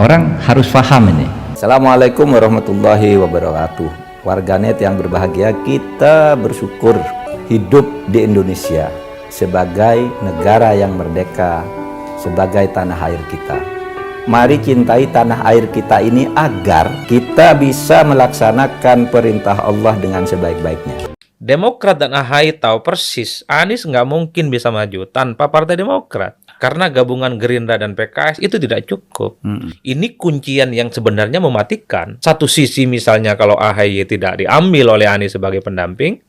Orang harus paham ini. Assalamualaikum warahmatullahi wabarakatuh. Warganet yang berbahagia, kita bersyukur hidup di Indonesia sebagai negara yang merdeka, sebagai tanah air kita. Mari cintai tanah air kita ini agar kita bisa melaksanakan perintah Allah dengan sebaik-baiknya. Demokrat dan AHY tahu persis Anies nggak mungkin bisa maju tanpa Partai Demokrat. Karena gabungan Gerindra dan PKS itu tidak cukup. Ini kuncian yang sebenarnya mematikan. Satu sisi misalnya kalau AHY tidak diambil oleh Anies sebagai pendamping,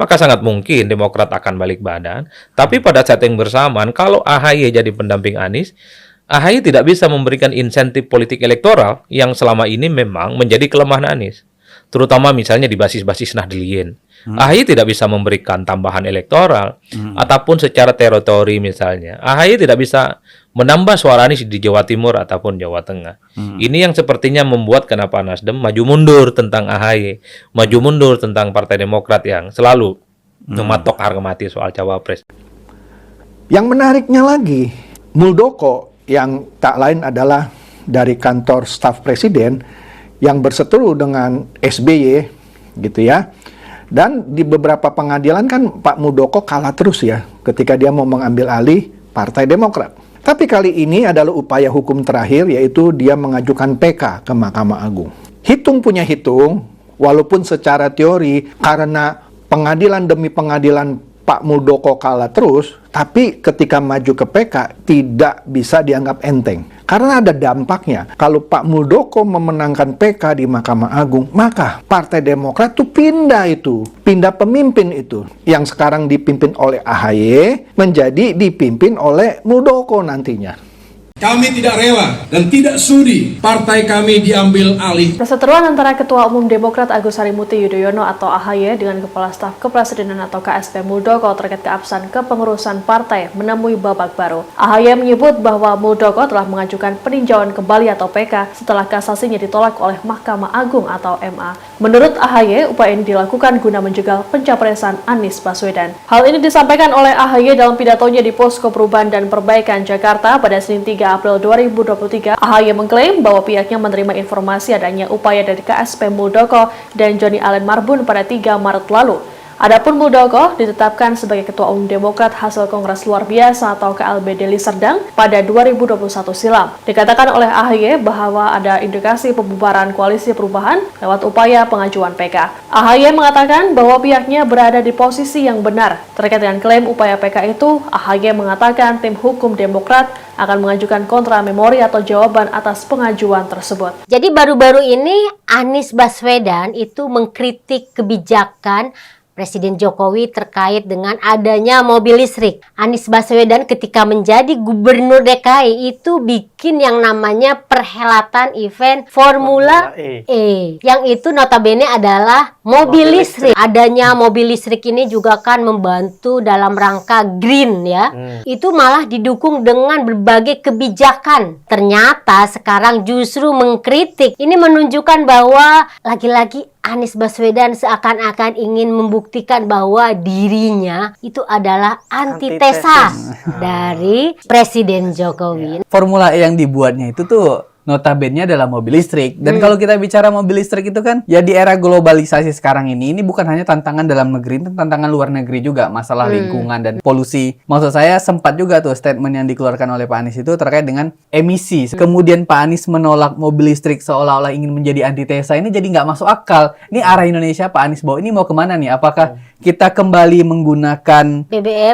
maka sangat mungkin Demokrat akan balik badan. Tapi pada saat yang bersamaan, kalau AHY jadi pendamping Anies, AHY tidak bisa memberikan insentif politik elektoral yang selama ini memang menjadi kelemahan Anies. Terutama misalnya di basis-basis Nahdliyin. AHY tidak bisa memberikan tambahan elektoral ataupun secara teritori misalnya. AHY tidak bisa menambah suara Anies di Jawa Timur ataupun Jawa Tengah. Ini yang sepertinya membuat kenapa Nasdem maju mundur tentang AHY, maju mundur tentang Partai Demokrat yang selalu mematok harga mati soal cawapres. Yang menariknya lagi, Muldoko yang tak lain adalah dari kantor staf presiden yang berseteru dengan SBY gitu ya. Dan di beberapa pengadilan kan Pak Muldoko kalah terus ya ketika dia mau mengambil alih Partai Demokrat. Tapi kali ini adalah upaya hukum terakhir, yaitu dia mengajukan PK ke Mahkamah Agung. Hitung punya hitung, walaupun secara teori karena pengadilan demi pengadilan Pak Muldoko kalah terus, tapi ketika maju ke PK tidak bisa dianggap enteng. Karena ada dampaknya. Kalau Pak Muldoko memenangkan PK di Mahkamah Agung, maka Partai Demokrat itu pindah pemimpin itu. Yang sekarang dipimpin oleh AHY menjadi dipimpin oleh Muldoko nantinya. Kami tidak rela dan tidak sudi partai kami diambil alih. Perseteruan antara Ketua Umum Demokrat Agus Harimurti Yudhoyono atau AHY dengan Kepala Staf Kepresidenan atau KSP Muldoko terkait keabsahan kepengurusan partai menemui babak baru. AHY menyebut bahwa Muldoko telah mengajukan peninjauan kembali atau PK setelah kasasinya ditolak oleh Mahkamah Agung atau MA. Menurut AHY, upaya ini dilakukan guna menjegal pencapresan Anies Baswedan. Hal ini disampaikan oleh AHY dalam pidatonya di Posko Perubahan dan Perbaikan Jakarta pada Senin 3 April 2023, AHY mengklaim bahwa pihaknya menerima informasi adanya upaya dari KSP Muldoko dan Joni Allen Marbun pada 3 Maret lalu. Adapun Muldoko ditetapkan sebagai Ketua Umum Demokrat hasil Kongres Luar Biasa atau KLB Deli Serdang pada 2021 silam. Dikatakan oleh AHY bahwa ada indikasi pembubaran koalisi perubahan lewat upaya pengajuan PK. AHY mengatakan bahwa pihaknya berada di posisi yang benar. Terkait dengan klaim upaya PK itu, AHY mengatakan tim hukum Demokrat akan mengajukan kontra memori atau jawaban atas pengajuan tersebut. Jadi baru-baru ini Anies Baswedan itu mengkritik kebijakan Presiden Jokowi terkait dengan adanya mobil listrik. Anies Baswedan ketika menjadi Gubernur DKI itu bikin yang namanya perhelatan event Formula E. Yang itu notabene adalah mobil listrik. Adanya mobil listrik ini juga kan membantu dalam rangka green ya. Itu malah didukung dengan berbagai kebijakan. Ternyata sekarang justru mengkritik. Ini menunjukkan bahwa lagi-lagi Anies Baswedan seakan-akan ingin membuktikan bahwa dirinya itu adalah antitesa dari Presiden Jokowi. Formula E yang dibuatnya itu tuh notabene adalah mobil listrik. Dan kalau kita bicara mobil listrik itu kan ya di era globalisasi sekarang ini bukan hanya tantangan dalam negeri, tantangan luar negeri juga, masalah lingkungan dan polusi. Maksud saya sempat juga tuh statement yang dikeluarkan oleh Pak Anies itu terkait dengan emisi. Kemudian Pak Anies menolak mobil listrik seolah-olah ingin menjadi antitesa, ini jadi nggak masuk akal. Ini arah Indonesia Pak Anies bawa ini mau kemana nih? Apakah kita kembali menggunakan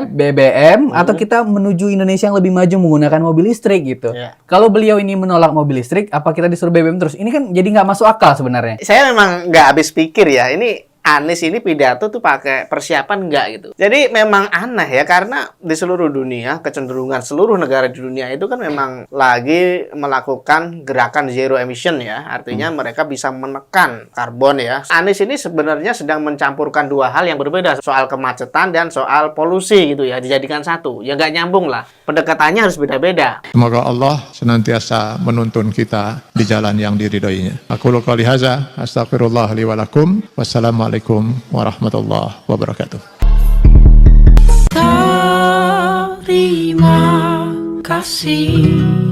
BBM atau kita menuju Indonesia yang lebih maju menggunakan mobil listrik gitu? Kalau beliau ini menolak mobil listrik, apa kita disuruh BBM terus? Ini kan jadi nggak masuk akal sebenarnya. Saya memang nggak habis pikir ya, ini Anies ini pidato tuh pakai persiapan nggak gitu. Jadi memang aneh ya, karena di seluruh dunia, kecenderungan seluruh negara di dunia itu kan memang lagi melakukan gerakan zero emission ya. Artinya mereka bisa menekan karbon ya. Anies ini sebenarnya sedang mencampurkan dua hal yang berbeda. Soal kemacetan dan soal polusi gitu ya, dijadikan satu. Ya nggak nyambung lah. Pendekatannya harus beda-beda. Semoga Allah senantiasa menuntun kita di jalan yang diridhoinya. Aku qouli hadza, astaghfirullah li wa lakum. Wassalamualaikum warahmatullahi wabarakatuh. Terima kasih.